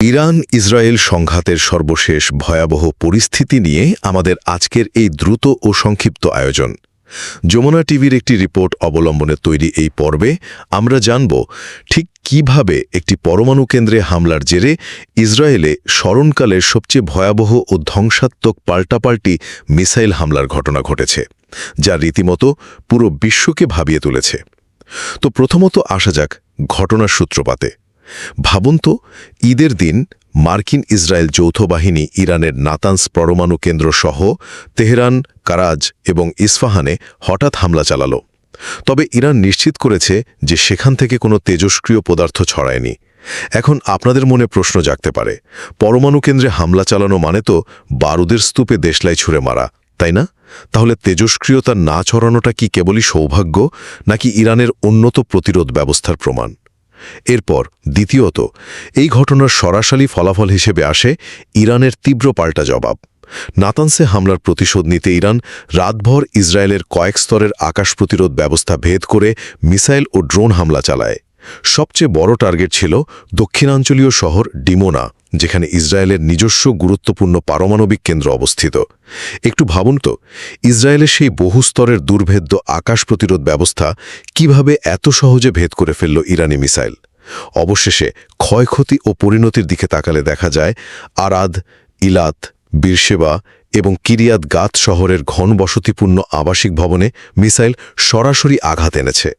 Iran Israel সংঘাতের সর্বশেষ ভয়াবহ পরিস্থিতি নিয়ে আমাদের আজকের এই দ্রুত ও সংক্ষিপ্ত আয়োজন। যমুনা টিভির একটি রিপোর্ট অবলম্বনে তৈরি এই পর্বে আমরা জানব ঠিক কিভাবে একটি পরমাণু কেন্দ্রে হামলার জেরে ইসরায়েলে স্মরণকালের সবচেয়ে ভয়াবহ ও ধ্বংসাত্মক পাল্টাপাল্টি মিসাইল হামলার ঘটনা ঘটেছে, যা রীতিমতো পুরো বিশ্বকে ভাবিয়ে তুলেছে। তো প্রথমত আসা যাক ঘটনার সূত্রপাতে। ভাবুন তো, ঈদের দিন মার্কিন ইসরায়েল যৌথ বাহিনী ইরানের নাতানস পরমাণু কেন্দ্র সহ তেহরান, কারাজ এবং ইস্ফাহানে হঠাৎ হামলা চালাল। তবে ইরান নিশ্চিত করেছে যে সেখান থেকে কোনো তেজস্ক্রিয় পদার্থ ছড়ায়নি। এখন আপনাদের মনে প্রশ্ন জাগতে পারে, পরমাণু কেন্দ্রে হামলা চালানো মানে তো বারুদের স্তূপে দেশলাই ছুঁড়ে মারা, তাই না? তাহলে তেজস্ক্রিয়তা না ছড়ানোটা কি কেবলই সৌভাগ্য, নাকি ইরানের উন্নত প্রতিরোধ ব্যবস্থার প্রমাণ? এরপর দ্বিতীয়ত, এই ঘটনার সরাসরি ফলাফল হিসেবে আসে ইরানের তীব্র পাল্টা জবাব। নাতানসে হামলার প্রতিশোধ নিতে ইরান রাতভর ইসরায়েলের কয়েক স্তরের আকাশ প্রতিরোধ ব্যবস্থা ভেদ করে মিসাইল ও ড্রোন হামলা চালায়। সবচেয়ে বড় টার্গেট ছিল দক্ষিণাঞ্চলীয় শহর ডিমোনা, যেখানে ইসরায়েলের নিজস্ব গুরুত্বপূর্ণ পারমাণবিক কেন্দ্র অবস্থিত। একটু ভাবুন তো, ইসরায়েলের সেই বহু স্তরের দুর্ভেদ্য আকাশ প্রতিরোধ ব্যবস্থা কিভাবে এত সহজে ভেদ করে ফেলল ইরানি মিসাইল। অবশেষে ক্ষয়ক্ষতি ও পরিণতির দিকে তাকালে দেখা যায় আরাদ, ইলাত, বীরশেবা এবং কিরিয়াত গাত শহরের ঘনবসতিপূর্ণ আবাসিক ভবনে মিসাইল সরাসরি আঘাত এনেছে।